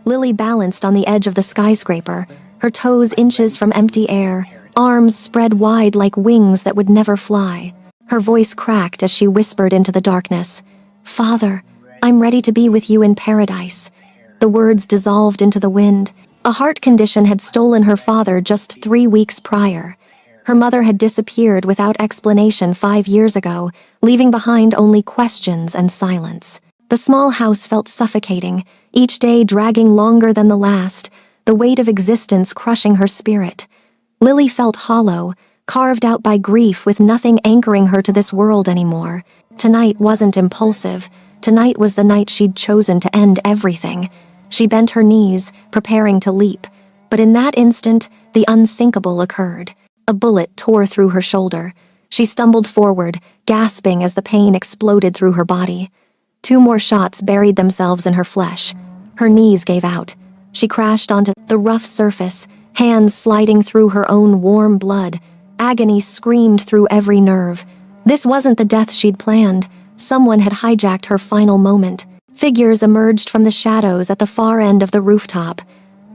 Lily balanced on the edge of the skyscraper, her toes inches from empty air, arms spread wide like wings that would never fly. Her voice cracked as she whispered into the darkness, "Father, I'm ready to be with you in paradise." The words dissolved into the wind. A heart condition had stolen her father just 3 weeks prior. Her mother had disappeared without explanation 5 years ago, leaving behind only questions and silence. The small house felt suffocating, each day dragging longer than the last, the weight of existence crushing her spirit. Lily felt hollow, carved out by grief with nothing anchoring her to this world anymore. Tonight wasn't impulsive. Tonight was the night she'd chosen to end everything. She bent her knees, preparing to leap. But in that instant, the unthinkable occurred. A bullet tore through her shoulder. She stumbled forward, gasping as the pain exploded through her body. 2 more shots buried themselves in her flesh. Her knees gave out. She crashed onto the rough surface, hands sliding through her own warm blood. Agony screamed through every nerve. This wasn't the death she'd planned. Someone had hijacked her final moment. Figures emerged from the shadows at the far end of the rooftop.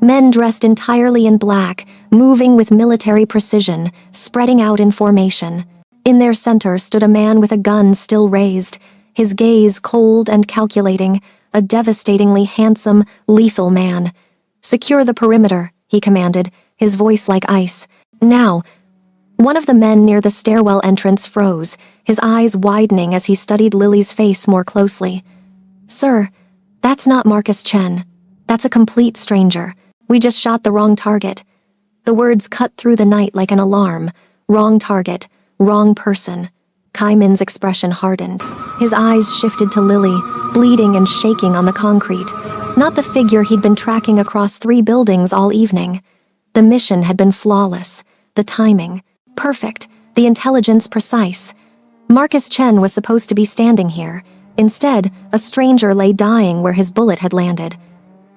Men dressed entirely in black, moving with military precision, spreading out in formation. In their center stood a man with a gun still raised, his gaze cold and calculating, a devastatingly handsome, lethal man. "Secure the perimeter," he commanded, his voice like ice. "Now." One of the men near the stairwell entrance froze, his eyes widening as he studied Lily's face more closely. "Sir, that's not Marcus Chen. That's a complete stranger. We just shot the wrong target." The words cut through the night like an alarm. Wrong target, wrong person. Kaimin's expression hardened. His eyes shifted to Lily, bleeding and shaking on the concrete. Not the figure he'd been tracking across 3 buildings all evening. The mission had been flawless. The timing, perfect. The intelligence precise. Marcus Chen was supposed to be standing here. Instead, a stranger lay dying where his bullet had landed.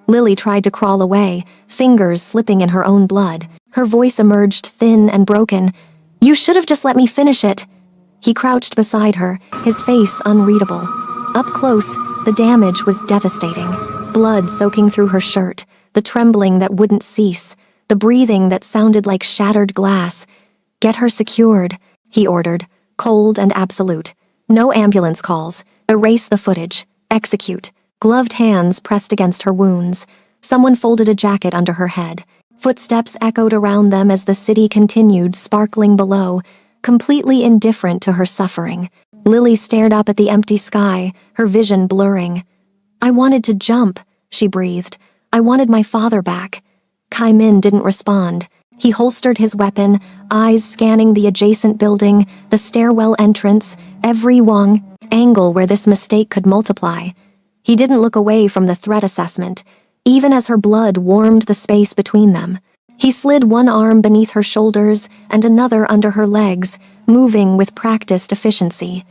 Lily tried to crawl away, fingers slipping in her own blood. Her voice emerged thin and broken. "You should have just let me finish it." He crouched beside her, his face unreadable. Up close, the damage was devastating. Blood soaking through her shirt, the trembling that wouldn't cease, the breathing that sounded like shattered glass. "Get her secured," he ordered, cold and absolute. "No ambulance calls. Erase the footage. Execute." Gloved hands pressed against her wounds. Someone folded a jacket under her head. Footsteps echoed around them as the city continued sparkling below, completely indifferent to her suffering. Lily stared up at the empty sky, her vision blurring. "I wanted to jump," she breathed. "I wanted my father back." Kaimin didn't respond. He holstered his weapon, eyes scanning the adjacent building, the stairwell entrance, every angle where this mistake could multiply. He didn't look away from the threat assessment, even as her blood warmed the space between them. He slid one arm beneath her shoulders and another under her legs, moving with practiced efficiency.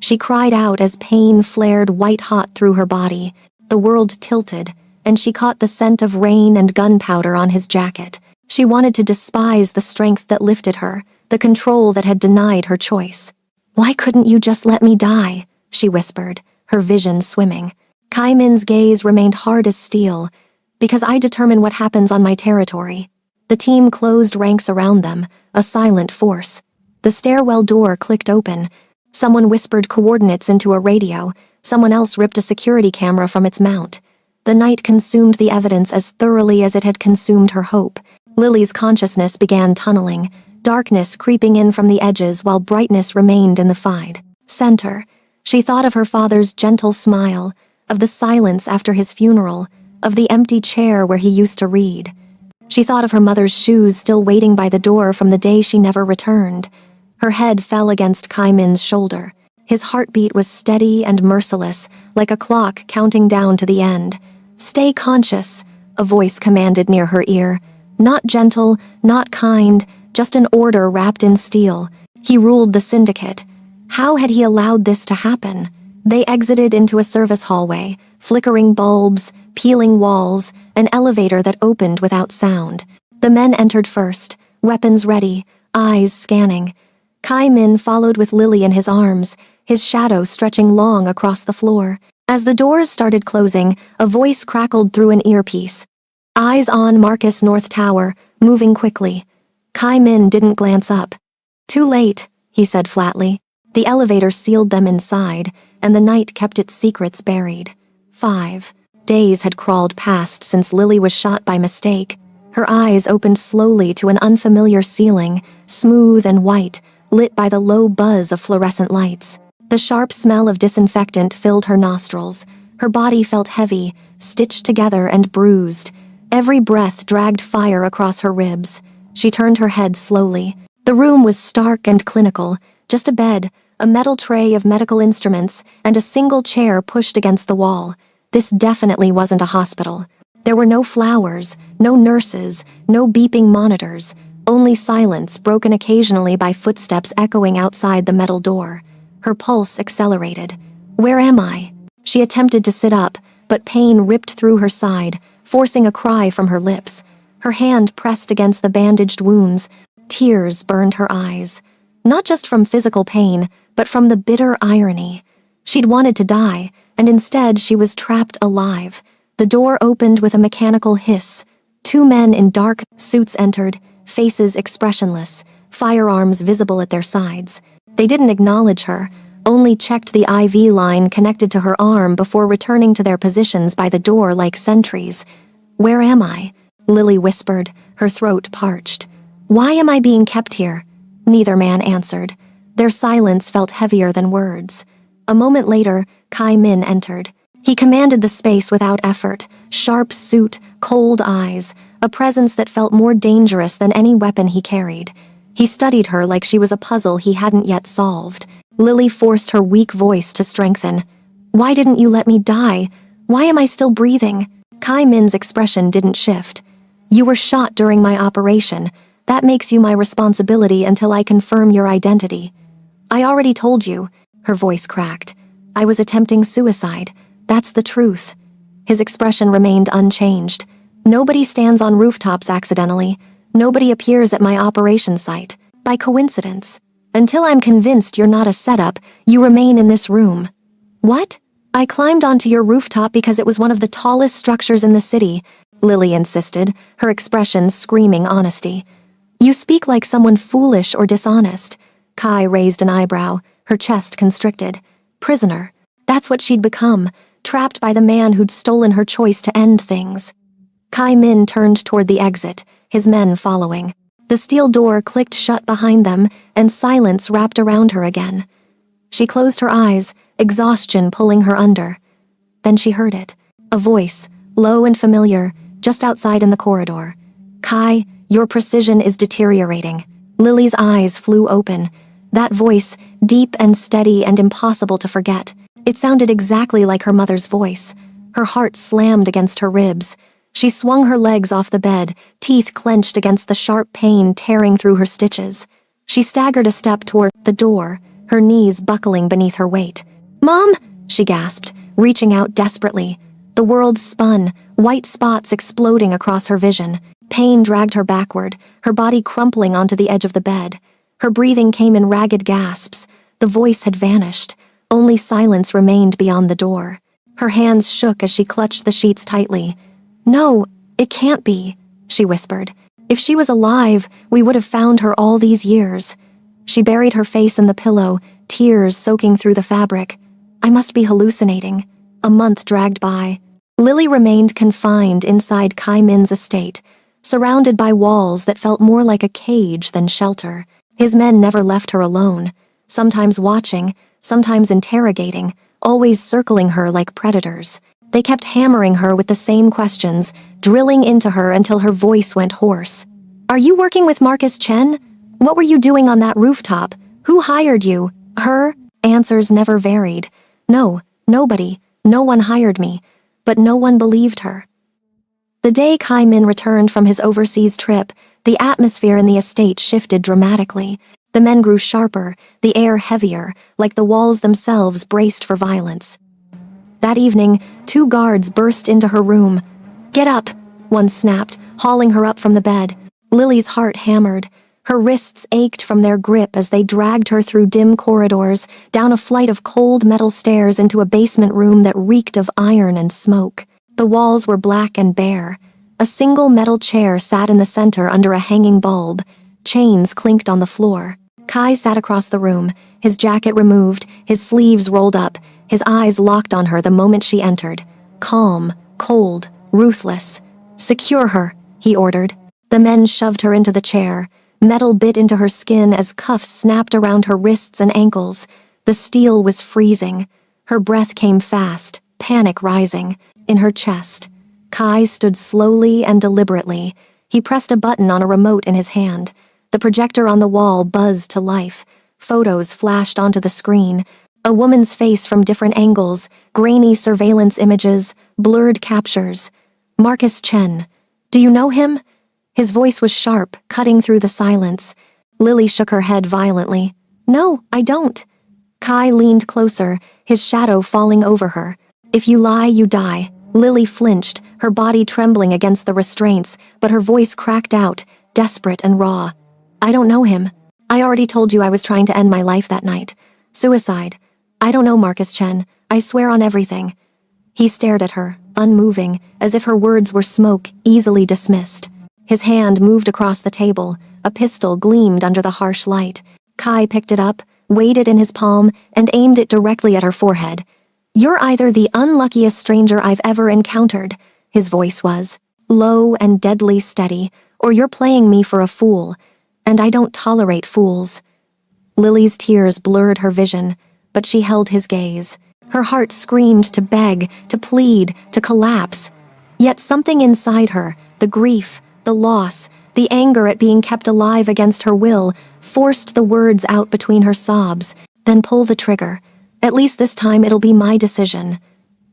She cried out as pain flared white-hot through her body. The world tilted, and she caught the scent of rain and gunpowder on his jacket. She wanted to despise the strength that lifted her, the control that had denied her choice. "Why couldn't you just let me die?" she whispered, her vision swimming. Kaimin's gaze remained hard as steel. "Because I determine what happens on my territory." The team closed ranks around them, a silent force. The stairwell door clicked open. Someone whispered coordinates into a radio. Someone else ripped a security camera from its mount. The night consumed the evidence as thoroughly as it had consumed her hope. Lily's consciousness began tunneling, darkness creeping in from the edges while brightness remained in the fide center. She thought of her father's gentle smile, of the silence after his funeral, of the empty chair where he used to read. She thought of her mother's shoes still waiting by the door from the day she never returned. Her head fell against Kaimin's shoulder. His heartbeat was steady and merciless, like a clock counting down to the end. "Stay conscious," a voice commanded near her ear. Not gentle, not kind, just an order wrapped in steel. He ruled the syndicate. How had he allowed this to happen? They exited into a service hallway, flickering bulbs, peeling walls, an elevator that opened without sound. The men entered first, weapons ready, eyes scanning. Kaimin followed with Lily in his arms, his shadow stretching long across the floor. As the doors started closing, a voice crackled through an earpiece. Eyes on Marcus North Tower, moving quickly. Kai Min didn't glance up. Too late, he said flatly. The elevator sealed them inside, and the night kept its secrets buried. 5 days had crawled past since Lily was shot by mistake. Her eyes opened slowly to an unfamiliar ceiling, smooth and white, lit by the low buzz of fluorescent lights. The sharp smell of disinfectant filled her nostrils. Her body felt heavy, stitched together and bruised. Every breath dragged fire across her ribs. She turned her head slowly. The room was stark and clinical. Just a bed, a metal tray of medical instruments, and a single chair pushed against the wall. This definitely wasn't a hospital. There were no flowers, no nurses, no beeping monitors, only silence broken occasionally by footsteps echoing outside the metal door. Her pulse accelerated. Where am I? She attempted to sit up, but pain ripped through her side, forcing a cry from her lips. Her hand pressed against the bandaged wounds. Tears burned her eyes. Not just from physical pain, but from the bitter irony. She'd wanted to die, and instead she was trapped alive. The door opened with a mechanical hiss. 2 men in dark suits entered, faces expressionless, firearms visible at their sides. They didn't acknowledge her, only checked the IV line connected to her arm before returning to their positions by the door like sentries. "Where am I?" Lily whispered, her throat parched. "Why am I being kept here?" Neither man answered. Their silence felt heavier than words. A moment later, Kai Min entered. He commanded the space without effort, sharp suit, cold eyes, a presence that felt more dangerous than any weapon he carried. He studied her like she was a puzzle he hadn't yet solved. Lily forced her weak voice to strengthen. "Why didn't you let me die? Why am I still breathing?" Kai Min's expression didn't shift. "You were shot during my operation. That makes you my responsibility until I confirm your identity." "I already told you," her voice cracked. "I was attempting suicide. That's the truth." His expression remained unchanged. "Nobody stands on rooftops accidentally. Nobody appears at my operation site, by coincidence. Until I'm convinced you're not a setup, you remain in this room." "What?" "I climbed onto your rooftop because it was one of the tallest structures in the city," Lily insisted, her expression screaming honesty. "You speak like someone foolish or dishonest." Kai raised an eyebrow, her chest constricted. Prisoner. That's what she'd become, trapped by the man who'd stolen her choice to end things. Kai Min turned toward the exit, his men following. The steel door clicked shut behind them, and silence wrapped around her again. She closed her eyes, exhaustion pulling her under. Then she heard it. A voice, low and familiar, just outside in the corridor. "Kai, your precision is deteriorating." Lily's eyes flew open. That voice, deep and steady and impossible to forget. It sounded exactly like her mother's voice. Her heart slammed against her ribs. She swung her legs off the bed, teeth clenched against the sharp pain tearing through her stitches. She staggered a step toward the door, her knees buckling beneath her weight. "Mom!" she gasped, reaching out desperately. The world spun, white spots exploding across her vision. Pain dragged her backward, her body crumpling onto the edge of the bed. Her breathing came in ragged gasps. The voice had vanished. Only silence remained beyond the door. Her hands shook as she clutched the sheets tightly. "No, it can't be," she whispered. "If she was alive, we would have found her all these years." She buried her face in the pillow, tears soaking through the fabric. "I must be hallucinating." A month dragged by. Lily remained confined inside Kai Min's estate, surrounded by walls that felt more like a cage than shelter. His men never left her alone, sometimes watching, sometimes interrogating, always circling her like predators. They kept hammering her with the same questions, drilling into her until her voice went hoarse. "Are you working with Marcus Chen? What were you doing on that rooftop? Who hired you?" Her answers never varied. "No, nobody. No one hired me." But no one believed her. The day Kai Min returned from his overseas trip, the atmosphere in the estate shifted dramatically. The men grew sharper, the air heavier, like the walls themselves braced for violence. That evening, 2 guards burst into her room. "Get up," one snapped, hauling her up from the bed. Lily's heart hammered. Her wrists ached from their grip as they dragged her through dim corridors, down a flight of cold metal stairs into a basement room that reeked of iron and smoke. The walls were black and bare. A single metal chair sat in the center under a hanging bulb. Chains clinked on the floor. Kai sat across the room, his jacket removed, his sleeves rolled up, his eyes locked on her the moment she entered. Calm, cold, ruthless. "Secure her," he ordered. The men shoved her into the chair. Metal bit into her skin as cuffs snapped around her wrists and ankles. The steel was freezing. Her breath came fast, panic rising, in her chest. Kai stood slowly and deliberately. He pressed a button on a remote in his hand. The projector on the wall buzzed to life. Photos flashed onto the screen. A woman's face from different angles, grainy surveillance images, blurred captures. "Marcus Chen. Do you know him?" His voice was sharp, cutting through the silence. Lily shook her head violently. "No, I don't." Kai leaned closer, his shadow falling over her. "If you lie, you die." Lily flinched, her body trembling against the restraints, but her voice cracked out, desperate and raw. "I don't know him. I already told you I was trying to end my life that night. Suicide. I don't know Marcus Chen. I swear on everything." He stared at her, unmoving, as if her words were smoke, easily dismissed. His hand moved across the table. A pistol gleamed under the harsh light. Kai picked it up, weighed it in his palm, and aimed it directly at her forehead. "You're either the unluckiest stranger I've ever encountered," his voice was, low and deadly steady, "or you're playing me for a fool, and I don't tolerate fools." Lily's tears blurred her vision, but she held his gaze. Her heart screamed to beg, to plead, to collapse. Yet something inside her, the grief, the loss, the anger at being kept alive against her will, forced the words out between her sobs. "Then pull the trigger. At least this time it'll be my decision."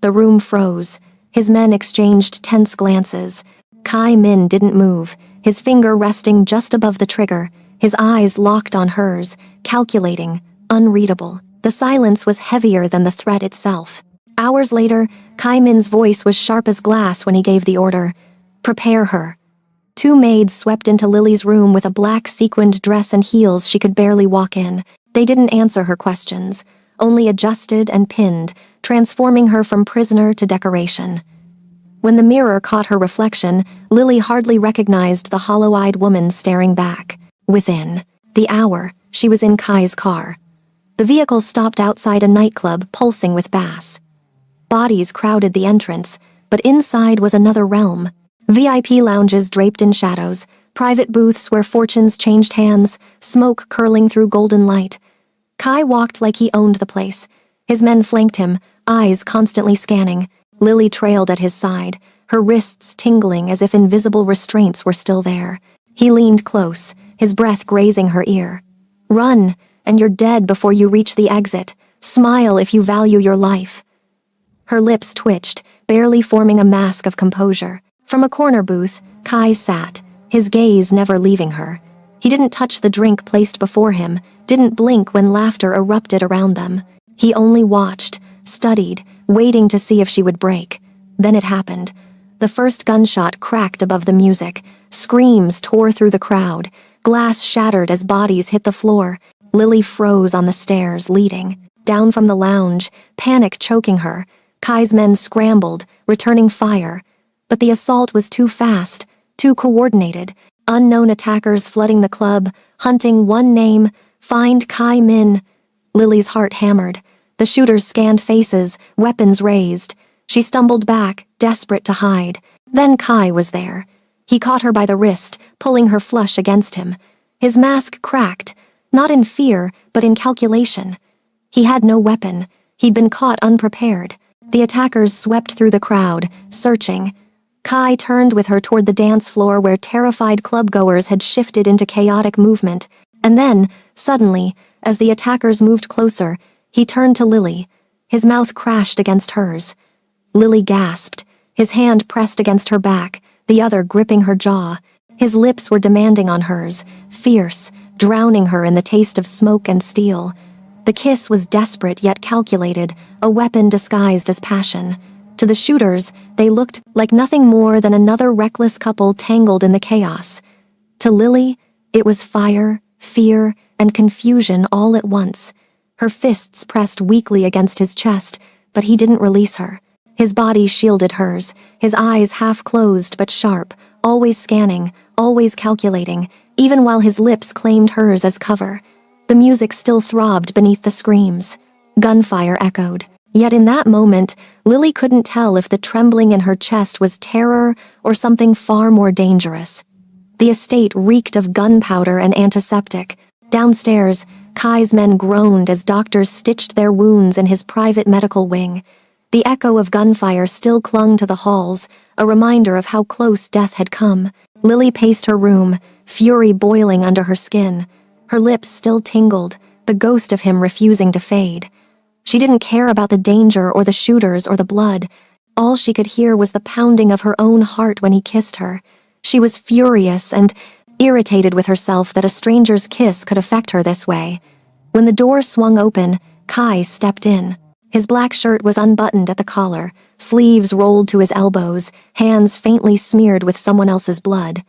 The room froze. His men exchanged tense glances. Kai Min didn't move, his finger resting just above the trigger, his eyes locked on hers, calculating, unreadable. The silence was heavier than the threat itself. Hours later, Kai Min's voice was sharp as glass when he gave the order. "Prepare her." Two maids swept into Lily's room with a black sequined dress and heels she could barely walk in. They didn't answer her questions, only adjusted and pinned, transforming her from prisoner to decoration. When the mirror caught her reflection, Lily hardly recognized the hollow-eyed woman staring back. Within the hour, she was in Kai's car. The vehicle stopped outside a nightclub pulsing with bass. Bodies crowded the entrance, but inside was another realm. VIP lounges draped in shadows, private booths where fortunes changed hands, smoke curling through golden light. Kai walked like he owned the place. His men flanked him, eyes constantly scanning. Lily trailed at his side, her wrists tingling as if invisible restraints were still there. He leaned close, his breath grazing her ear. "Run, and you're dead before you reach the exit. Smile if you value your life." Her lips twitched, barely forming a mask of composure. From a corner booth, Kai sat, his gaze never leaving her. He didn't touch the drink placed before him, didn't blink when laughter erupted around them. He only watched, studied, waiting to see if she would break. Then it happened. The first gunshot cracked above the music. Screams tore through the crowd. Glass shattered as bodies hit the floor. Lily froze on the stairs, leading. Down from the lounge, panic choking her. Kai's men scrambled, returning fire. But the assault was too fast, too coordinated. Unknown attackers flooding the club, hunting one name, "Find Kai Min." Lily's heart hammered. The shooters scanned faces, weapons raised. She stumbled back, desperate to hide. Then Kai was there. He caught her by the wrist, pulling her flush against him. His mask cracked, not in fear, but in calculation. He had no weapon. He'd been caught unprepared. The attackers swept through the crowd, searching. Kai turned with her toward the dance floor where terrified clubgoers had shifted into chaotic movement. And then, suddenly, as the attackers moved closer, he turned to Lily. His mouth crashed against hers. Lily gasped, his hand pressed against her back, the other gripping her jaw. His lips were demanding on hers, fierce, drowning her in the taste of smoke and steel. The kiss was desperate yet calculated, a weapon disguised as passion. To the shooters, they looked like nothing more than another reckless couple tangled in the chaos. To Lily, It was fire, fear, and confusion all at once. Her fists pressed weakly against his chest, but he didn't release her. His body shielded hers, his eyes half closed but sharp, always scanning, always calculating, even while his lips claimed hers as cover. The music still throbbed beneath the screams. Gunfire echoed. Yet in that moment, Lily couldn't tell if the trembling in her chest was terror or something far more dangerous. The estate reeked of gunpowder and antiseptic. Downstairs, Kai's men groaned as doctors stitched their wounds in his private medical wing. The echo of gunfire still clung to the halls, a reminder of how close death had come. Lily paced her room, fury boiling under her skin. Her lips still tingled, the ghost of him refusing to fade. She didn't care about the danger or the shooters or the blood. All she could hear was the pounding of her own heart when he kissed her. She was furious and irritated with herself that a stranger's kiss could affect her this way. When the door swung open, Kai stepped in. His black shirt was unbuttoned at the collar, sleeves rolled to his elbows, hands faintly smeared with someone else's blood.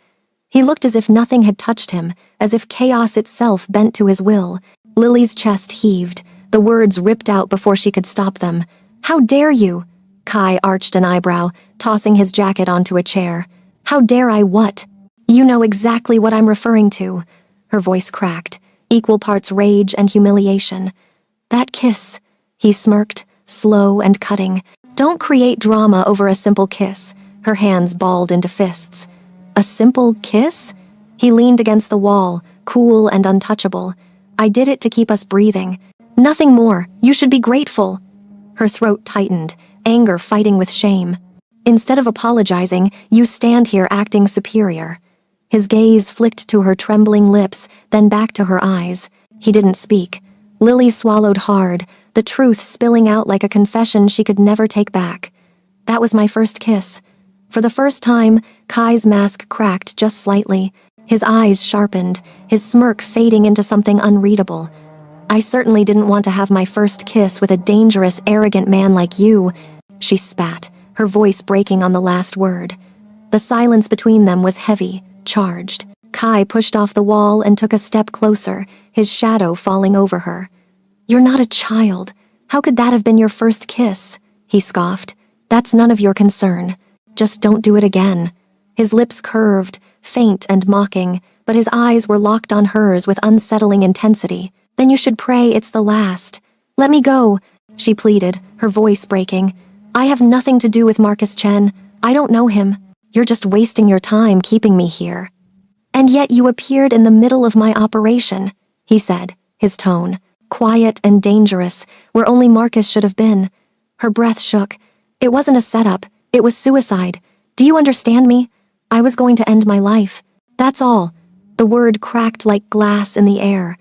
He looked as if nothing had touched him, as if chaos itself bent to his will. Lily's chest heaved. The words ripped out before she could stop them. "How dare you?" Kai arched an eyebrow, tossing his jacket onto a chair. "How dare I what?" "You know exactly what I'm referring to." Her voice cracked, equal parts rage and humiliation. "That kiss," he smirked, slow and cutting. "Don't create drama over a simple kiss." Her hands balled into fists. "A simple kiss?" He leaned against the wall, cool and untouchable. "I did it to keep us breathing. Nothing more. You should be grateful." Her throat tightened, anger fighting with shame. "Instead of apologizing, you stand here acting superior." His gaze flicked to her trembling lips, then back to her eyes. He didn't speak. Lily swallowed hard, the truth spilling out like a confession she could never take back. "That was my first kiss." For the first time, Kai's mask cracked just slightly. His eyes sharpened, his smirk fading into something unreadable. "I certainly didn't want to have my first kiss with a dangerous, arrogant man like you," she spat, her voice breaking on the last word. The silence between them was heavy, charged. Kai pushed off the wall and took a step closer, his shadow falling over her. "You're not a child. How could that have been your first kiss?" he scoffed. "That's none of your concern. Just don't do it again." His lips curved, faint and mocking, but his eyes were locked on hers with unsettling intensity. "Then you should pray it's the last." "Let me go," she pleaded, her voice breaking. "I have nothing to do with Marcus Chen. I don't know him. You're just wasting your time keeping me here." "And yet you appeared in the middle of my operation," he said, his tone quiet and dangerous, where only Marcus should have been. Her breath shook. "It wasn't a setup. It was suicide. Do you understand me? I was going to end my life. That's all." The word cracked like glass in the air.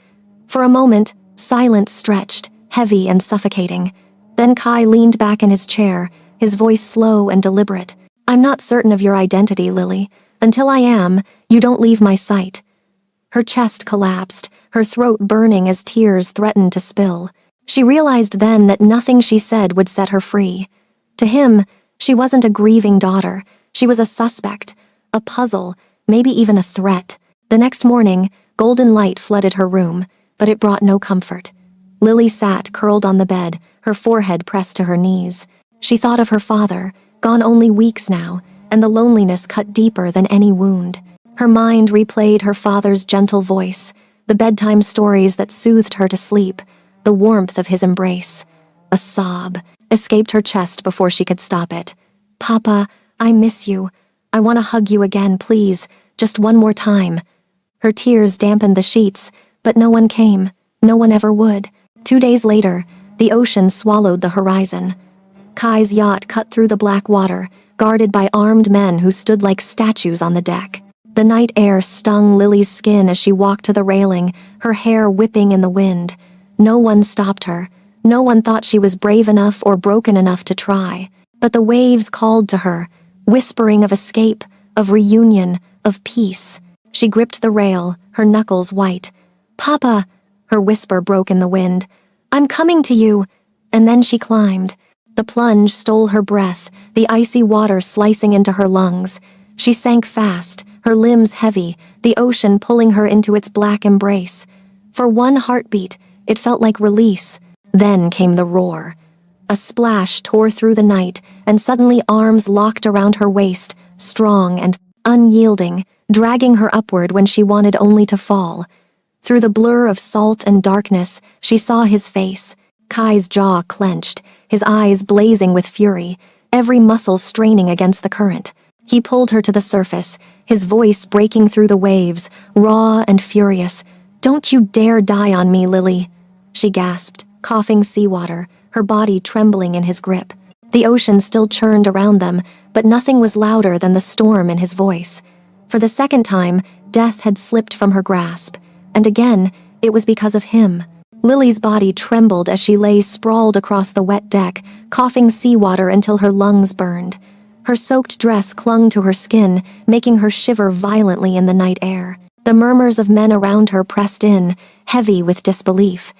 For a moment, silence stretched, heavy and suffocating. Then Kai leaned back in his chair, his voice slow and deliberate. "I'm not certain of your identity, Lily. Until I am, you don't leave my sight." Her chest collapsed, her throat burning as tears threatened to spill. She realized then that nothing she said would set her free. To him, she wasn't a grieving daughter. She was a suspect, a puzzle, maybe even a threat. The next morning, golden light flooded her room, but it brought no comfort. Lily sat curled on the bed, her forehead pressed to her knees. She thought of her father, gone only weeks now, and the loneliness cut deeper than any wound. Her mind replayed her father's gentle voice, the bedtime stories that soothed her to sleep, the warmth of his embrace. A sob escaped her chest before she could stop it. "Papa, I miss you. I want to hug you again, please, just one more time." Her tears dampened the sheets, but no one came. No one ever would. 2 days later, the ocean swallowed the horizon. Kai's yacht cut through the black water, guarded by armed men who stood like statues on the deck. The night air stung Lily's skin as she walked to the railing, her hair whipping in the wind. No one stopped her. No one thought she was brave enough or broken enough to try. But the waves called to her, whispering of escape, of reunion, of peace. She gripped the rail, her knuckles white. "Papa," her whisper broke in the wind. "I'm coming to you." And then she climbed. The plunge stole her breath, the icy water slicing into her lungs. She sank fast, her limbs heavy, the ocean pulling her into its black embrace. For one heartbeat, it felt like release. Then came the roar. A splash tore through the night, and suddenly arms locked around her waist, strong and unyielding, dragging her upward when she wanted only to fall. Through the blur of salt and darkness, she saw his face. Kai's jaw clenched, his eyes blazing with fury, every muscle straining against the current. He pulled her to the surface, his voice breaking through the waves, raw and furious. "Don't you dare die on me, Lily," she gasped, coughing seawater, her body trembling in his grip. The ocean still churned around them, but nothing was louder than the storm in his voice. For the second time, death had slipped from her grasp, and again, it was because of him. Lily's body trembled as she lay sprawled across the wet deck, coughing seawater until her lungs burned. Her soaked dress clung to her skin, making her shiver violently in the night air. The murmurs of men around her pressed in, heavy with disbelief.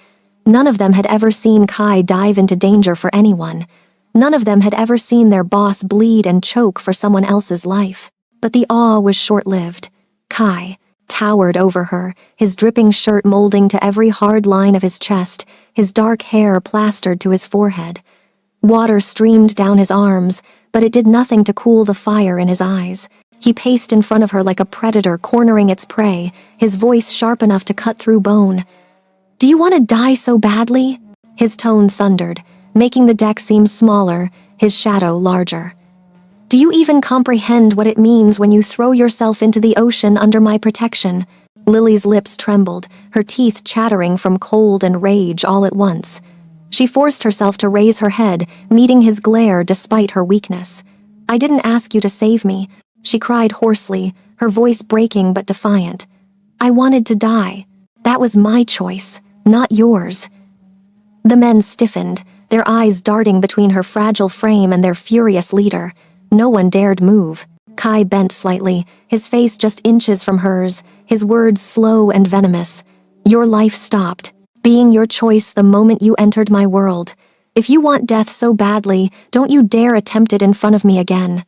None of them had ever seen Kai dive into danger for anyone. None of them had ever seen their boss bleed and choke for someone else's life. But the awe was short-lived. Kai towered over her, his dripping shirt molding to every hard line of his chest, his dark hair plastered to his forehead. Water streamed down his arms, but it did nothing to cool the fire in his eyes. He paced in front of her like a predator cornering its prey, his voice sharp enough to cut through bone. "Do you want to die so badly?" His tone thundered, making the deck seem smaller, his shadow larger. "Do you even comprehend what it means when you throw yourself into the ocean under my protection?" Lily's lips trembled, her teeth chattering from cold and rage all at once. She forced herself to raise her head, meeting his glare despite her weakness. "I didn't ask you to save me," she cried hoarsely, her voice breaking but defiant. "I wanted to die. That was my choice, not yours." The men stiffened, their eyes darting between her fragile frame and their furious leader. No one dared move. Kai bent slightly, his face just inches from hers, his words slow and venomous. "Your life stopped, being your choice the moment you entered my world. If you want death so badly, don't you dare attempt it in front of me again."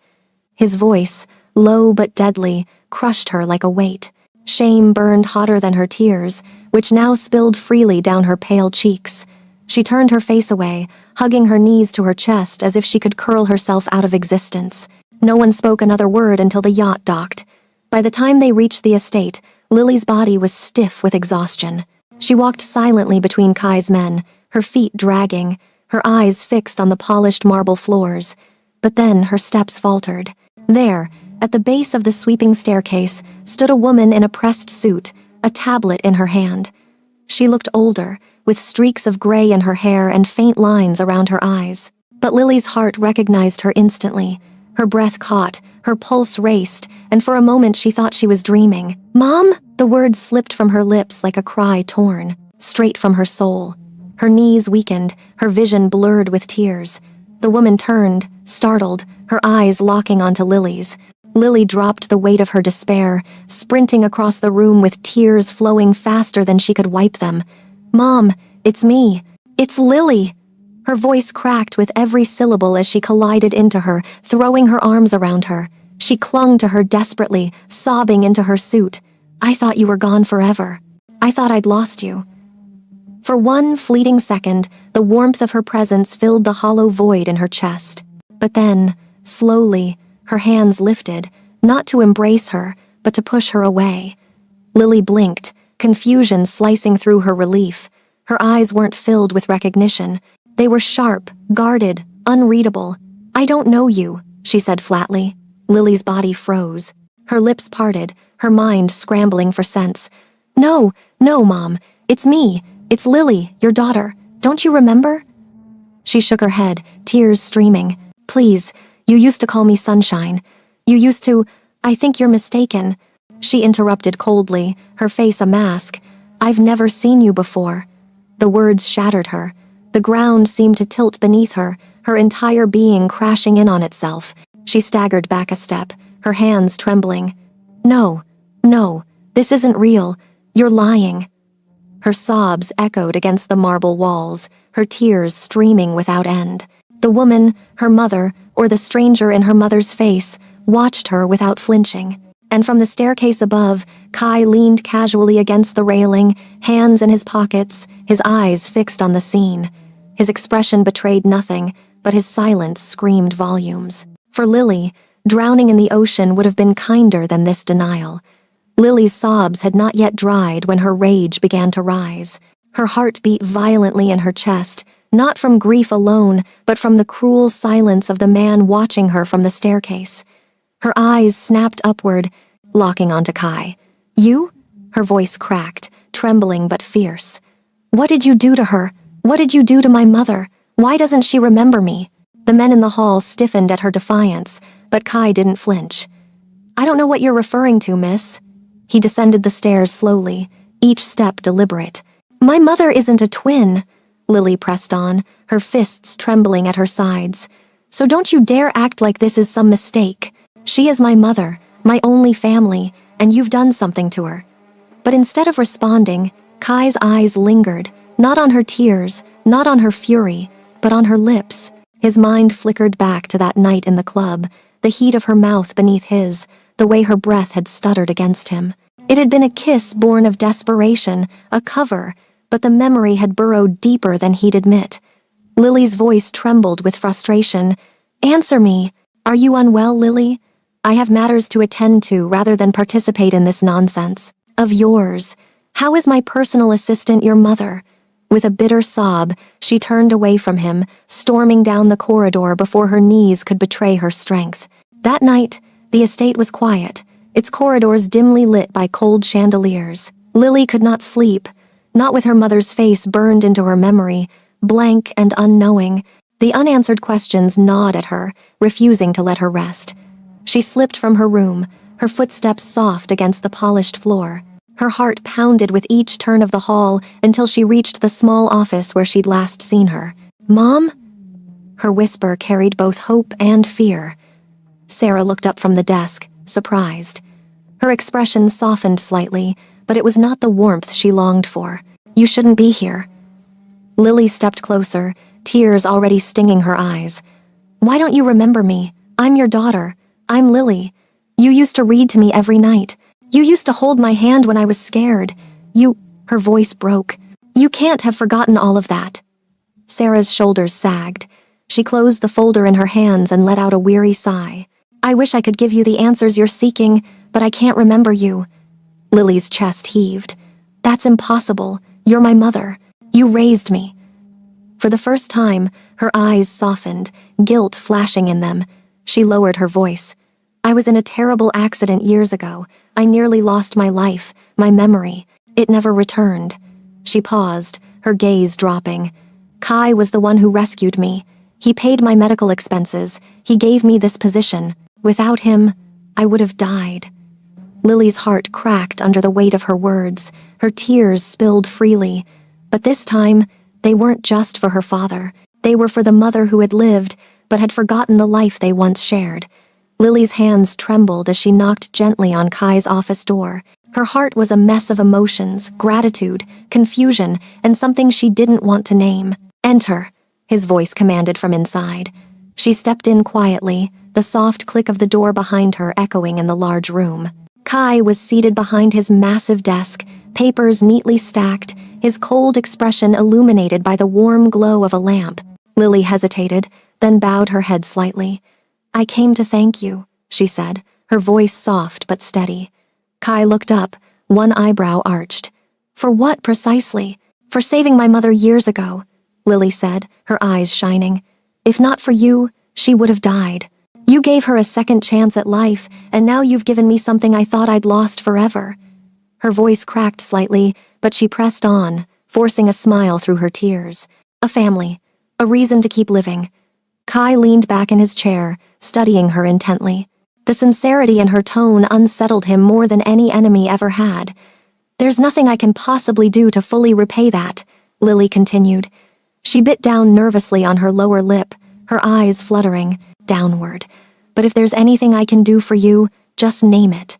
His voice, low but deadly, crushed her like a weight. Shame burned hotter than her tears, which now spilled freely down her pale cheeks. She turned her face away, hugging her knees to her chest as if she could curl herself out of existence. No one spoke another word until the yacht docked. By the time they reached the estate, Lily's body was stiff with exhaustion. She walked silently between Kai's men, her feet dragging, her eyes fixed on the polished marble floors. But then her steps faltered. There, at the base of the sweeping staircase, stood a woman in a pressed suit, a tablet in her hand. She looked older, with streaks of gray in her hair and faint lines around her eyes. But Lily's heart recognized her instantly. Her breath caught, her pulse raced, and for a moment she thought she was dreaming. "Mom?" The words slipped from her lips like a cry torn, straight from her soul. Her knees weakened, her vision blurred with tears. The woman turned, startled, her eyes locking onto Lily's. Lily dropped the weight of her despair, sprinting across the room with tears flowing faster than she could wipe them. "Mom, it's me. It's Lily." Her voice cracked with every syllable as she collided into her, throwing her arms around her. She clung to her desperately, sobbing into her suit. "I thought you were gone forever. I thought I'd lost you." For one fleeting second, the warmth of her presence filled the hollow void in her chest. But then, slowly, her hands lifted, not to embrace her, but to push her away. Lily blinked, confusion slicing through her relief. Her eyes weren't filled with recognition. They were sharp, guarded, unreadable. "I don't know you," she said flatly. Lily's body froze. Her lips parted, her mind scrambling for sense. No, Mom. It's me. It's Lily, your daughter. Don't you remember?" She shook her head, tears streaming. "Please, you used to call me Sunshine. You used to... I think you're mistaken." She interrupted coldly, her face a mask. "I've never seen you before." The words shattered her. The ground seemed to tilt beneath her, her entire being crashing in on itself. She staggered back a step, her hands trembling. No, this isn't real. You're lying." Her sobs echoed against the marble walls, her tears streaming without end. The woman, her mother, or the stranger in her mother's face, watched her without flinching. and from the staircase above, Kai leaned casually against the railing, hands in his pockets, his eyes fixed on the scene. His expression betrayed nothing, but his silence screamed volumes. For Lily, drowning in the ocean would have been kinder than this denial. Lily's sobs had not yet dried when her rage began to rise. Her heart beat violently in her chest, not from grief alone, but from the cruel silence of the man watching her from the staircase. Her eyes snapped upward, locking onto Kai. "You?" Her voice cracked, trembling but fierce. "What did you do to her? What did you do to my mother? Why doesn't she remember me?" The men in the hall stiffened at her defiance, but Kai didn't flinch. "I don't know what you're referring to, miss." He descended the stairs slowly, each step deliberate. "My mother isn't a twin," Lily pressed on, her fists trembling at her sides. "So don't you dare act like this is some mistake. She is my mother, my only family, and you've done something to her." But instead of responding, Kai's eyes lingered, not on her tears, not on her fury, but on her lips. His mind flickered back to that night in the club, the heat of her mouth beneath his, the way her breath had stuttered against him. It had been a kiss born of desperation, a cover, but the memory had burrowed deeper than he'd admit. Lily's voice trembled with frustration. "Answer me. Are you unwell, Lily? I have matters to attend to rather than participate in this nonsense. Of yours. How is my personal assistant your mother?" With a bitter sob, she turned away from him, storming down the corridor before her knees could betray her strength. That night, the estate was quiet, its corridors dimly lit by cold chandeliers. Lily could not sleep, not with her mother's face burned into her memory, blank and unknowing. The unanswered questions gnawed at her, refusing to let her rest. She slipped from her room, her footsteps soft against the polished floor. Her heart pounded with each turn of the hall until she reached the small office where she'd last seen her. "Mom?" Her whisper carried both hope and fear. Sarah looked up from the desk, surprised. Her expression softened slightly, but it was not the warmth she longed for. "You shouldn't be here." Lily stepped closer, tears already stinging her eyes. "Why don't you remember me? I'm your daughter. I'm Lily. You used to read to me every night. You used to hold my hand when I was scared. Her voice broke. "You can't have forgotten all of that." Sarah's shoulders sagged. She closed the folder in her hands and let out a weary sigh. "I wish I could give you the answers you're seeking, but I can't remember you." Lily's chest heaved. "That's impossible. You're my mother. You raised me." For the first time, her eyes softened, guilt flashing in them. She lowered her voice. "I was in a terrible accident years ago. I nearly lost my life, my memory. It never returned." She paused, her gaze dropping. "Kai was the one who rescued me. He paid my medical expenses. He gave me this position. Without him, I would have died." Lily's heart cracked under the weight of her words. Her tears spilled freely. But this time, they weren't just for her father. They were for the mother who had lived, but had forgotten the life they once shared. Lily's hands trembled as she knocked gently on Kai's office door. Her heart was a mess of emotions, gratitude, confusion, and something she didn't want to name. "Enter," his voice commanded from inside. She stepped in quietly, the soft click of the door behind her echoing in the large room. Kai was seated behind his massive desk, papers neatly stacked, his cold expression illuminated by the warm glow of a lamp. Lily hesitated, then bowed her head slightly. "I came to thank you," she said, her voice soft but steady. Kai looked up, one eyebrow arched. "For what precisely?" "For saving my mother years ago," Lily said, her eyes shining. "If not for you, she would have died. You gave her a second chance at life, and now you've given me something I thought I'd lost forever." Her voice cracked slightly, but she pressed on, forcing a smile through her tears. "A family. A reason to keep living." Kai leaned back in his chair, studying her intently. The sincerity in her tone unsettled him more than any enemy ever had. "There's nothing I can possibly do to fully repay that," Lily continued. She bit down nervously on her lower lip, her eyes fluttering, downward. "But if there's anything I can do for you, just name it."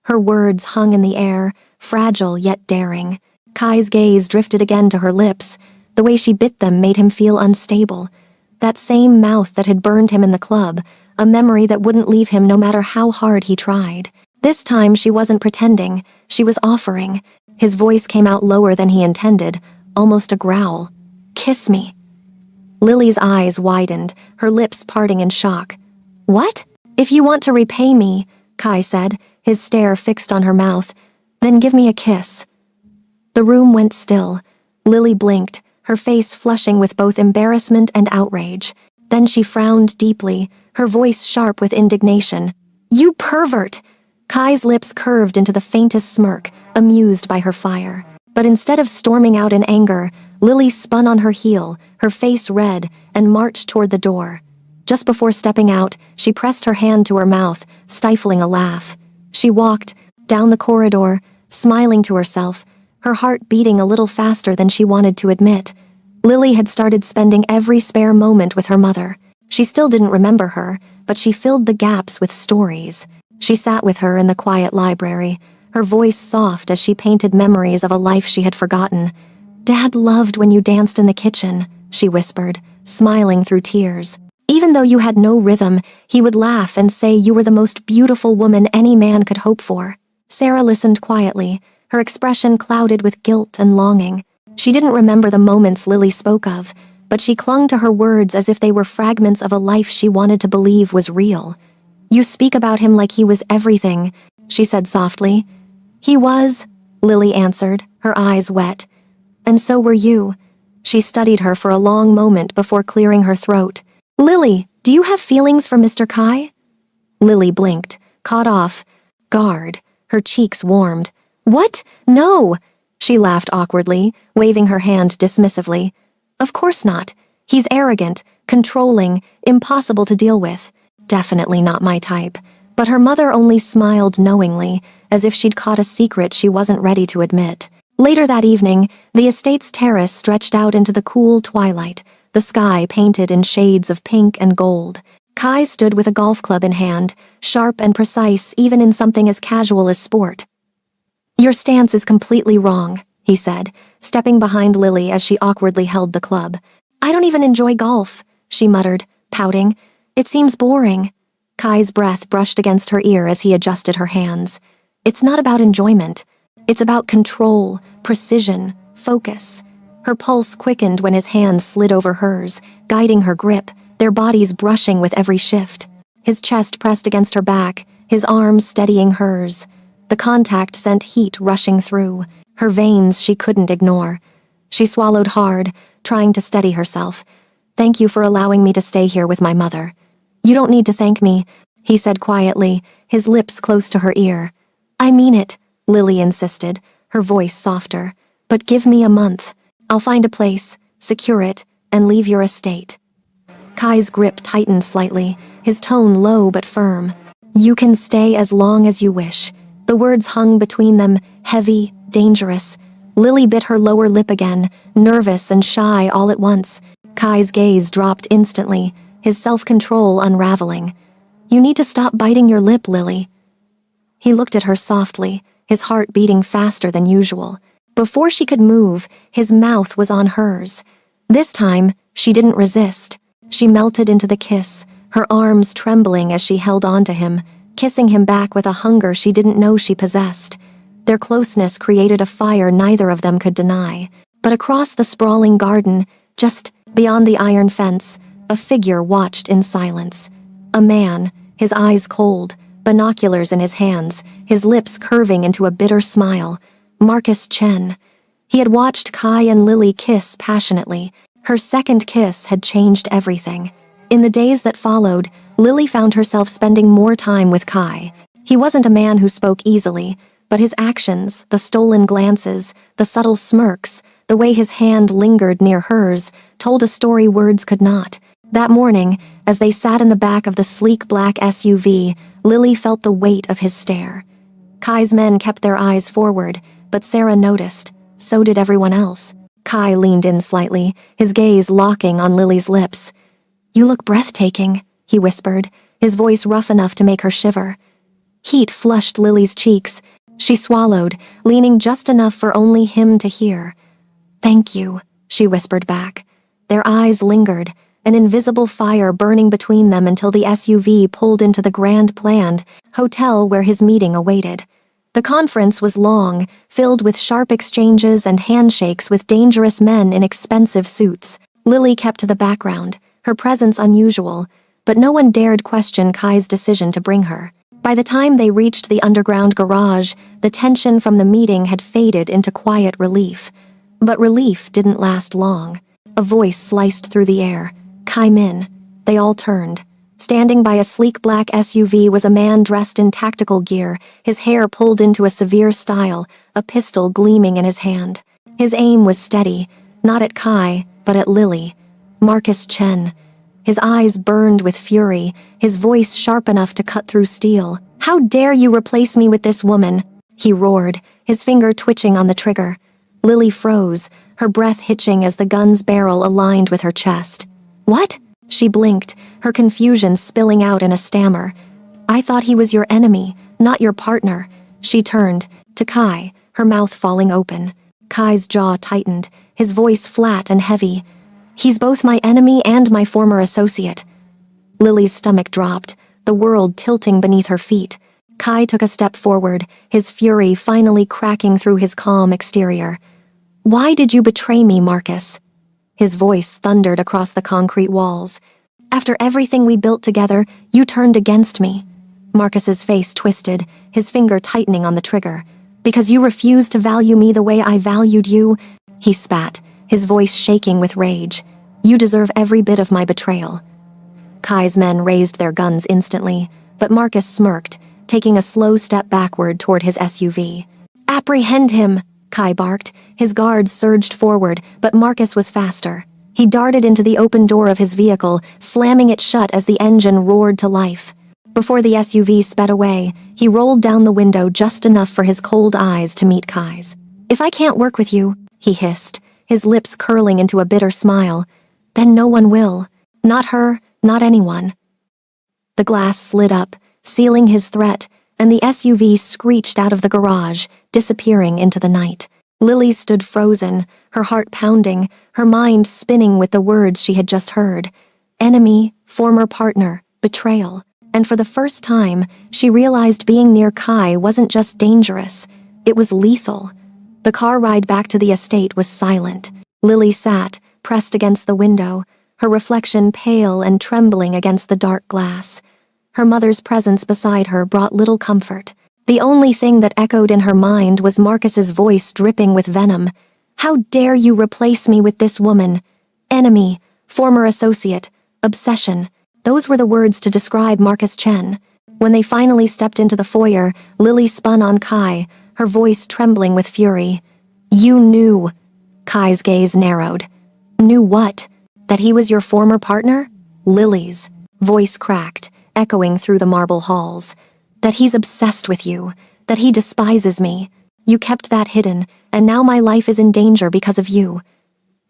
Her words hung in the air, fragile yet daring. Kai's gaze drifted again to her lips. The way she bit them made him feel unstable. That same mouth that had burned him in the club, a memory that wouldn't leave him no matter how hard he tried. This time she wasn't pretending, she was offering. His voice came out lower than he intended, almost a growl. "Kiss me." Lily's eyes widened, her lips parting in shock. "What?" "If you want to repay me," Kai said, his stare fixed on her mouth, "then give me a kiss." The room went still. Lily blinked, her face flushing with both embarrassment and outrage. Then she frowned deeply, her voice sharp with indignation. "You pervert!" Kai's lips curved into the faintest smirk, amused by her fire. But instead of storming out in anger, Lily spun on her heel, her face red, and marched toward the door. Just before stepping out, she pressed her hand to her mouth, stifling a laugh. She walked down the corridor, smiling to herself, her heart beating a little faster than she wanted to admit. Lily had started spending every spare moment with her mother. She still didn't remember her, but she filled the gaps with stories. She sat with her in the quiet library, her voice soft as she painted memories of a life she had forgotten. "Dad loved when you danced in the kitchen," she whispered, smiling through tears. "Even though you had no rhythm, he would laugh and say you were the most beautiful woman any man could hope for." Sarah listened quietly, her expression clouded with guilt and longing. She didn't remember the moments Lily spoke of, but she clung to her words as if they were fragments of a life she wanted to believe was real. "You speak about him like he was everything," she said softly. "He was," Lily answered, her eyes wet. "And so were you." She studied her for a long moment before clearing her throat. "Lily, do you have feelings for Mr. Kai?" Lily blinked, caught off guard. Her cheeks warmed. "What? No!" She laughed awkwardly, waving her hand dismissively. "Of course not. He's arrogant, controlling, impossible to deal with. Definitely not my type." But her mother only smiled knowingly, as if she'd caught a secret she wasn't ready to admit. Later that evening, the estate's terrace stretched out into the cool twilight, the sky painted in shades of pink and gold. Kai stood with a golf club in hand, sharp and precise even in something as casual as sport. "Your stance is completely wrong," he said, stepping behind Lily as she awkwardly held the club. "I don't even enjoy golf," she muttered, pouting. "It seems boring." Kai's breath brushed against her ear as he adjusted her hands. "It's not about enjoyment. It's about control, precision, focus." Her pulse quickened when his hands slid over hers, guiding her grip, their bodies brushing with every shift. His chest pressed against her back, his arms steadying hers. The contact sent heat rushing through, her veins she couldn't ignore. She swallowed hard, trying to steady herself. "Thank you for allowing me to stay here with my mother." "You don't need to thank me," he said quietly, his lips close to her ear. "I mean it," Lily insisted, her voice softer. "But give me a month. I'll find a place, secure it, and leave your estate." Kai's grip tightened slightly, his tone low but firm. "You can stay as long as you wish." The words hung between them, heavy, dangerous. Lily bit her lower lip again, nervous and shy all at once. Kai's gaze dropped instantly, his self-control unraveling. "You need to stop biting your lip, Lily." He looked at her softly, his heart beating faster than usual. Before she could move, his mouth was on hers. This time, she didn't resist. She melted into the kiss, her arms trembling as she held on to him, kissing him back with a hunger she didn't know she possessed. Their closeness created a fire neither of them could deny. But across the sprawling garden, just beyond the iron fence, a figure watched in silence. A man, his eyes cold, binoculars in his hands, his lips curving into a bitter smile. Marcus Chen. He had watched Kai and Lily kiss passionately. Her second kiss had changed everything. In the days that followed, Lily found herself spending more time with Kai. He wasn't a man who spoke easily, but his actions, the stolen glances, the subtle smirks, the way his hand lingered near hers, told a story words could not. That morning, as they sat in the back of the sleek black SUV, Lily felt the weight of his stare. Kai's men kept their eyes forward, but Sarah noticed. So did everyone else. Kai leaned in slightly, his gaze locking on Lily's lips. "You look breathtaking," he whispered, his voice rough enough to make her shiver. Heat flushed Lily's cheeks. She swallowed, leaning just enough for only him to hear. "Thank you," she whispered back. Their eyes lingered, an invisible fire burning between them until the SUV pulled into the grand planned hotel where his meeting awaited. The conference was long, filled with sharp exchanges and handshakes with dangerous men in expensive suits. Lily kept to the background, her presence unusual, but no one dared question Kai's decision to bring her. By the time they reached the underground garage, the tension from the meeting had faded into quiet relief. But relief didn't last long. A voice sliced through the air. "Kai Min." They all turned. Standing by a sleek black SUV was a man dressed in tactical gear, his hair pulled into a severe style, a pistol gleaming in his hand. His aim was steady, not at Kai, but at Lily. Marcus Chen. His eyes burned with fury, his voice sharp enough to cut through steel. "How dare you replace me with this woman?" he roared, his finger twitching on the trigger. Lily froze, her breath hitching as the gun's barrel aligned with her chest. "What?" She blinked, her confusion spilling out in a stammer. "I thought he was your enemy, not your partner." She turned, to Kai, her mouth falling open. Kai's jaw tightened, his voice flat and heavy. "He's both my enemy and my former associate." Lily's stomach dropped, the world tilting beneath her feet. Kai took a step forward, his fury finally cracking through his calm exterior. "Why did you betray me, Marcus?" His voice thundered across the concrete walls. "After everything we built together, you turned against me." Marcus's face twisted, his finger tightening on the trigger. "Because you refused to value me the way I valued you," he spat, his voice shaking with rage. "You deserve every bit of my betrayal." Kai's men raised their guns instantly, but Marcus smirked, taking a slow step backward toward his SUV. "Apprehend him!" Kai barked. His guards surged forward, but Marcus was faster. He darted into the open door of his vehicle, slamming it shut as the engine roared to life. Before the SUV sped away, he rolled down the window just enough for his cold eyes to meet Kai's. "If I can't work with you," he hissed, his lips curling into a bitter smile, "then no one will. Not her, not anyone." The glass slid up, sealing his threat, and the SUV screeched out of the garage, disappearing into the night. Lily stood frozen, her heart pounding, her mind spinning with the words she had just heard. Enemy, former partner, betrayal. And for the first time, she realized being near Kai wasn't just dangerous, it was lethal. The car ride back to the estate was silent. Lily sat, pressed against the window, her reflection pale and trembling against the dark glass. Her mother's presence beside her brought little comfort. The only thing that echoed in her mind was Marcus's voice dripping with venom. "How dare you replace me with this woman? Enemy, former associate, obsession." Those were the words to describe Marcus Chen. When they finally stepped into the foyer, Lily spun on Kai, her voice trembling with fury. "You knew." Kai's gaze narrowed. "Knew what? That he was your former partner?" Lily's voice cracked, echoing through the marble halls. "That he's obsessed with you, that he despises me. You kept that hidden, and now my life is in danger because of you."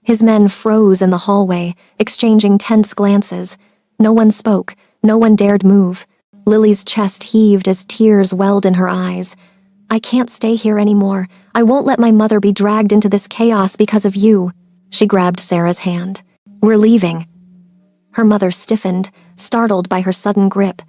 His men froze in the hallway, exchanging tense glances. No one spoke, no one dared move. Lily's chest heaved as tears welled in her eyes. "I can't stay here anymore. I won't let my mother be dragged into this chaos because of you." She grabbed Sarah's hand. "We're leaving." Her mother stiffened, startled by her sudden grip.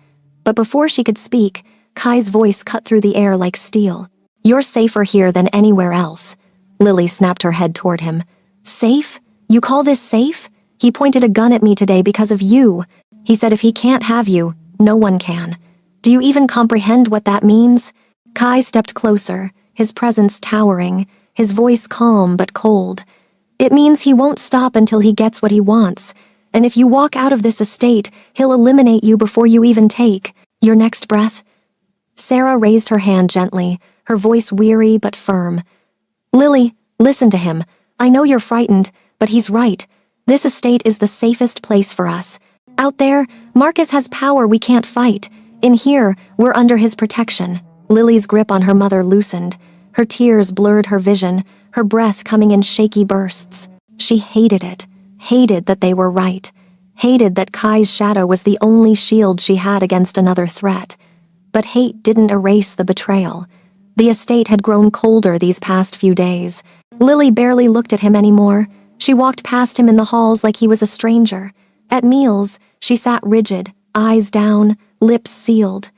But before she could speak, Kai's voice cut through the air like steel. "You're safer here than anywhere else." Lily snapped her head toward him. "Safe? You call this safe? He pointed a gun at me today because of you. He said if he can't have you, no one can. Do you even comprehend what that means?" Kai stepped closer, his presence towering, his voice calm but cold. "It means he won't stop until he gets what he wants. And if you walk out of this estate, he'll eliminate you before you even take your next breath." Sarah raised her hand gently, her voice weary but firm. "Lily, listen to him. I know you're frightened, but he's right. This estate is the safest place for us. Out there, Marcus has power we can't fight. In here, we're under his protection." Lily's grip on her mother loosened. Her tears blurred her vision, her breath coming in shaky bursts. She hated it. Hated that they were right. Hated that Kai's shadow was the only shield she had against another threat. But hate didn't erase the betrayal. The estate had grown colder these past few days. Lily barely looked at him anymore. She walked past him in the halls like he was a stranger. At meals, she sat rigid, eyes down, lips sealed.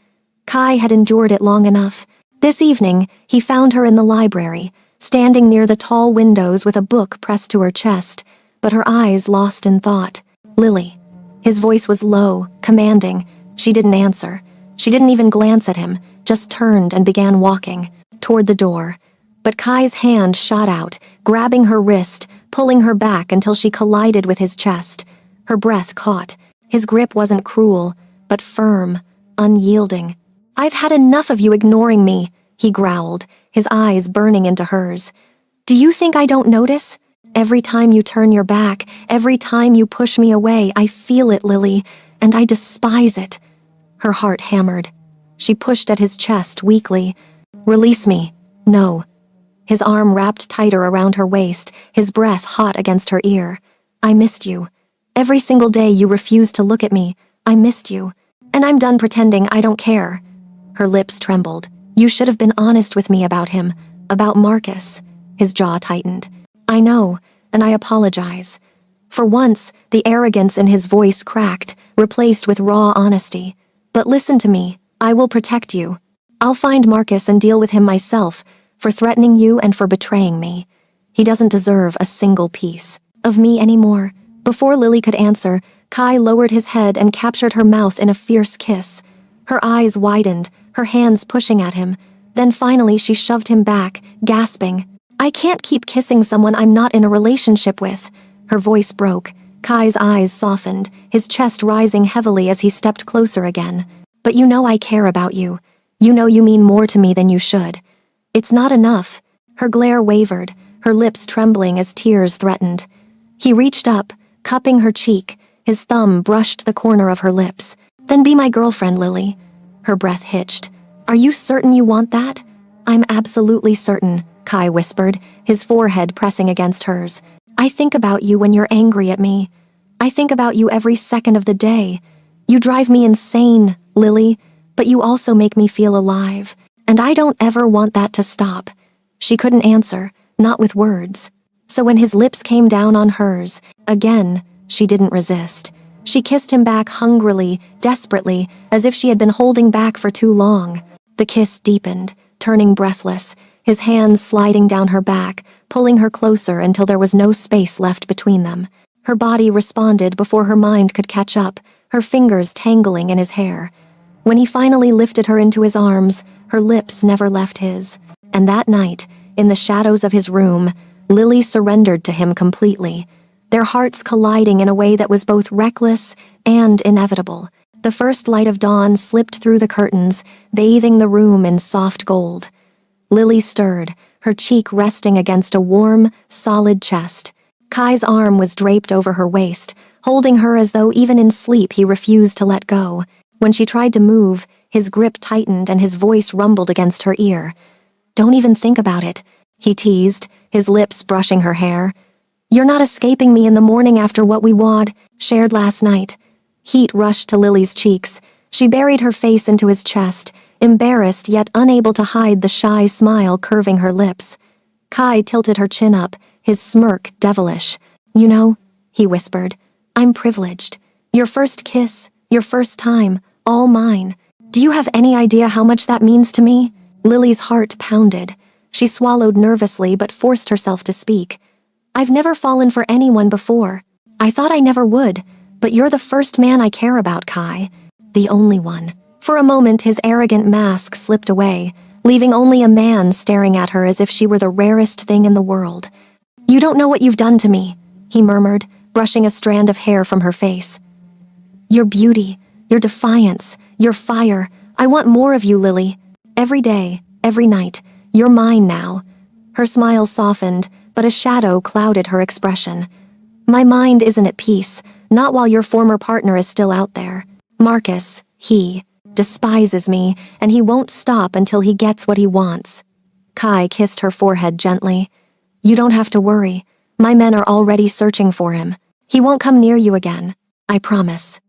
Kai had endured it long enough. This evening, he found her in the library, standing near the tall windows with a book pressed to her chest, but her eyes lost in thought. "Lily." His voice was low, commanding. She didn't answer. She didn't even glance at him, just turned and began walking toward the door. But Kai's hand shot out, grabbing her wrist, pulling her back until she collided with his chest. Her breath caught. His grip wasn't cruel, but firm, unyielding. "I've had enough of you ignoring me," he growled, his eyes burning into hers. "Do you think I don't notice? Every time you turn your back, every time you push me away, I feel it, Lily, and I despise it." Her heart hammered. She pushed at his chest weakly. "Release me." "No." His arm wrapped tighter around her waist, his breath hot against her ear. "I missed you. Every single day you refused to look at me. I missed you. And I'm done pretending I don't care." Her lips trembled. "You should have been honest with me about him, about Marcus." His jaw tightened. "I know, and I apologize." For once, the arrogance in his voice cracked, replaced with raw honesty. "But listen to me. I will protect you. I'll find Marcus and deal with him myself, for threatening you and for betraying me. He doesn't deserve a single piece of me anymore." Before Lily could answer, Kai lowered his head and captured her mouth in a fierce kiss. Her eyes widened, her hands pushing at him. Then finally she shoved him back, gasping. "I can't keep kissing someone I'm not in a relationship with." Her voice broke. Kai's eyes softened, his chest rising heavily as he stepped closer again. "But you know I care about you. You know you mean more to me than you should. It's not enough." Her glare wavered, her lips trembling as tears threatened. He reached up, cupping her cheek, his thumb brushed the corner of her lips. "Then be my girlfriend, Lily." Her breath hitched. "Are you certain you want that?" "I'm absolutely certain," Kai whispered, his forehead pressing against hers. "I think about you when you're angry at me. I think about you every second of the day. You drive me insane, Lily, but you also make me feel alive. And I don't ever want that to stop." She couldn't answer, not with words. So when his lips came down on hers, again, she didn't resist. She kissed him back hungrily, desperately, as if she had been holding back for too long. The kiss deepened, turning breathless, his hands sliding down her back, pulling her closer until there was no space left between them. Her body responded before her mind could catch up, her fingers tangling in his hair. When he finally lifted her into his arms, her lips never left his. And that night, in the shadows of his room, Lily surrendered to him completely, their hearts colliding in a way that was both reckless and inevitable. The first light of dawn slipped through the curtains, bathing the room in soft gold. Lily stirred, her cheek resting against a warm, solid chest. Kai's arm was draped over her waist, holding her as though even in sleep he refused to let go. When she tried to move, his grip tightened and his voice rumbled against her ear. "Don't even think about it," he teased, his lips brushing her hair. "You're not escaping me in the morning after what we shared last night." Heat rushed to Lily's cheeks. She buried her face into his chest, embarrassed yet unable to hide the shy smile curving her lips. Kai tilted her chin up, his smirk devilish. "You know," he whispered, "I'm privileged. Your first kiss, your first time, all mine. Do you have any idea how much that means to me?" Lily's heart pounded. She swallowed nervously but forced herself to speak. "I've never fallen for anyone before. I thought I never would, but you're the first man I care about, Kai. The only one." For a moment his arrogant mask slipped away, leaving only a man staring at her as if she were the rarest thing in the world. "You don't know what you've done to me," he murmured, brushing a strand of hair from her face. "Your beauty, your defiance, your fire. I want more of you, Lily. Every day, every night. You're mine now." Her smile softened, but a shadow clouded her expression. "My mind isn't at peace, not while your former partner is still out there. Marcus, he despises me, and he won't stop until he gets what he wants." Kai kissed her forehead gently. "You don't have to worry. My men are already searching for him. He won't come near you again. I promise."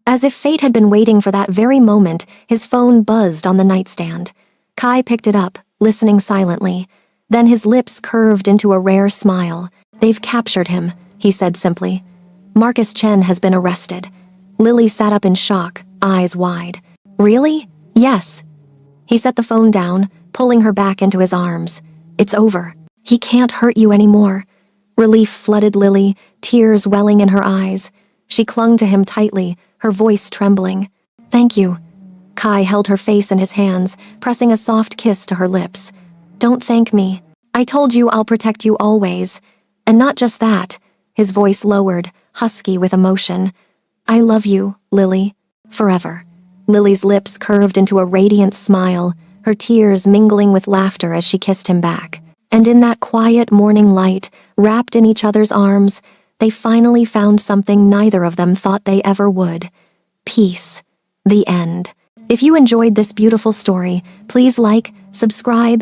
As if fate had been waiting for that very moment, his phone buzzed on the nightstand. Kai picked it up, listening silently. Then his lips curved into a rare smile. "They've captured him," he said simply. Marcus Chen has been arrested. Lily sat up in shock, eyes wide. Really? Yes. He set the phone down, pulling her back into his arms. It's over. He can't hurt you anymore. Relief flooded Lily, tears welling in her eyes. She clung to him tightly, her voice trembling. Thank you. Kai held her face in his hands, pressing a soft kiss to her lips. Don't thank me. I told you I'll protect you always. And not just that. His voice lowered, husky with emotion. I love you, Lily. Forever. Lily's lips curved into a radiant smile, her tears mingling with laughter as she kissed him back. And in that quiet morning light, wrapped in each other's arms, they finally found something neither of them thought they ever would. Peace. The end. If you enjoyed this beautiful story, please like, subscribe,